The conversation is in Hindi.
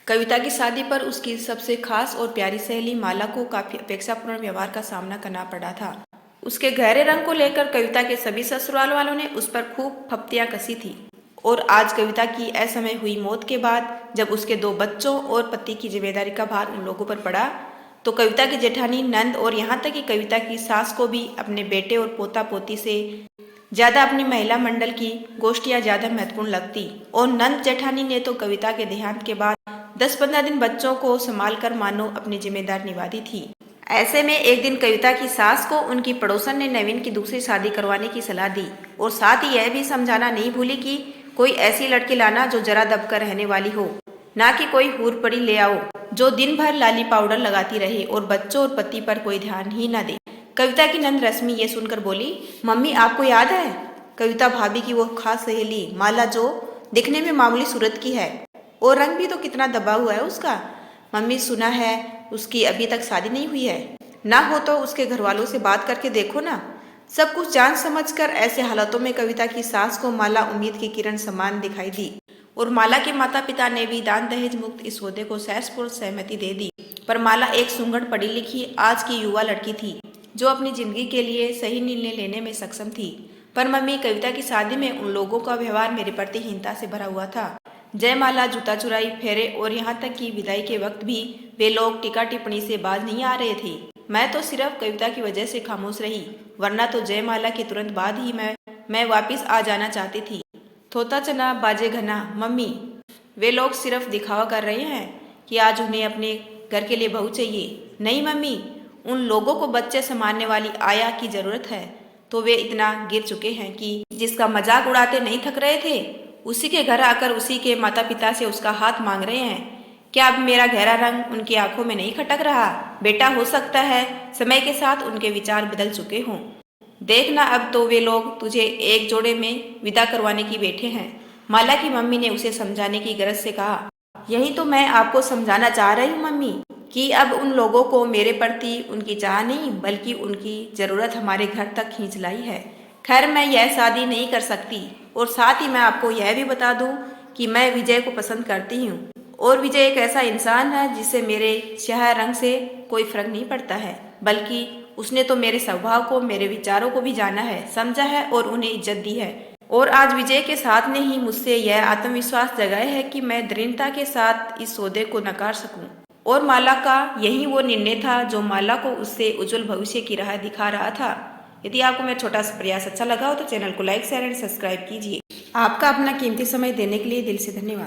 कविता की शादी पर उसकी सबसे खास और प्यारी सहेली माला को काफी अपेक्षापूर्ण व्यवहार का सामना करना पड़ा था। उसके गहरे रंग को लेकर कविता के सभी ससुराल वालों ने उस पर खूब फप्तियां कसी थी। और आज कविता की असमय हुई मौत के बाद जब उसके 2 बच्चों और पति की जिम्मेदारी का भार उन लोगों पर पड़ा, तो कविता की जेठानी नंद और यहाँ तक कि कविता की सास को भी अपने बेटे और पोता पोती से ज्यादा अपनी महिला मंडल की गोष्ठियां ज्यादा महत्वपूर्ण लगती। और नंद जेठानी ने तो कविता के देहांत के बाद 10-15 दिन बच्चों को संभाल कर मानो अपनी जिम्मेदारी निभाती थी। ऐसे में एक दिन कविता की सास को उनकी पड़ोसन ने नवीन की दूसरी शादी करवाने की सलाह दी और साथ ही यह भी समझाना नहीं भूली कि कोई ऐसी लड़की लाना जो जरा दबकर रहने वाली हो, ना कि कोई हूर पड़ी ले आओ जो दिन भर लाली पाउडर लगाती रहे और बच्चों और पति पर कोई ध्यान ही न दे। कविता की नंद रश्मि ये सुनकर बोली, मम्मी आपको याद है कविता भाभी की वो खास सहेली माला जो दिखने में मामूली सूरत की है और रंग भी तो कितना दबा हुआ है उसका। मम्मी सुना है उसकी अभी तक शादी नहीं हुई है, ना हो तो उसके घर वालों से बात करके देखो ना। सब कुछ जान समझकर ऐसे हालातों में कविता की सास को माला उम्मीद की किरण समान दिखाई दी और माला के माता पिता ने भी दान दहेज मुक्त इस सौदे को सहर्षपूर्ण सहमति दे दी। पर माला एक सुंगड़ पढ़ी लिखी आज की युवा लड़की थी जो अपनी जिंदगी के लिए सही निर्णय लेने में सक्षम थी। पर मम्मी कविता की शादी में उन लोगों का व्यवहार मेरे प्रति हीनता से भरा हुआ था। जयमाला, जूता चुराई, फेरे और यहाँ तक कि विदाई के वक्त भी वे लोग टीका टिप्पणी से बाज नहीं आ रहे थे। मैं तो सिर्फ कविता की वजह से खामोश रही, वरना तो जयमाला के तुरंत बाद ही मैं वापिस आ जाना चाहती थी। थोता चना बाजे घना मम्मी, वे लोग सिर्फ दिखावा कर रहे हैं कि आज उन्हें अपने घर के लिए बहू चाहिए। नहीं मम्मी, उन लोगों को बच्चे संभालने वाली आया की जरूरत है, तो वे इतना गिर चुके हैं कि जिसका मजाक उड़ाते नहीं थक रहे थे उसी के घर आकर उसी के माता पिता से उसका हाथ मांग रहे हैं। क्या अब मेरा गहरा रंग उनकी आंखों में नहीं खटक रहा? बेटा, हो सकता है समय के साथ उनके विचार बदल चुके हों। देखना अब तो वे लोग तुझे एक जोड़े में विदा करवाने की बैठे हैं। माला की मम्मी ने उसे समझाने की गरज से कहा, यही तो मैं आपको समझाना चाह रही हूँ मम्मी, कि अब उन लोगों को मेरे प्रति उनकी चाह नहीं बल्कि उनकी जरूरत हमारे घर तक खींच लाई है। खैर, मैं यह शादी नहीं कर सकती और साथ ही मैं आपको यह भी बता दूं कि मैं विजय को पसंद करती हूँ और विजय एक ऐसा इंसान है जिससे मेरे स्याह रंग से कोई फर्क नहीं पड़ता है, बल्कि उसने तो मेरे स्वभाव को, मेरे विचारों को भी जाना है, समझा है और उन्हें इज्जत दी है। और आज विजय के साथ ने ही मुझसे यह आत्मविश्वास जगाया है कि मैं दृढ़ता के साथ इस सौदे को नकार सकूं। और माला का यही वो निर्णय था जो माला को उससे उज्जवल भविष्य की राह दिखा रहा था। यदि आपको मेरा छोटा सा प्रयास अच्छा लगा हो तो चैनल को लाइक, शेयर एंड सब्सक्राइब कीजिए। आपका अपना कीमती समय देने के लिए दिल से धन्यवाद।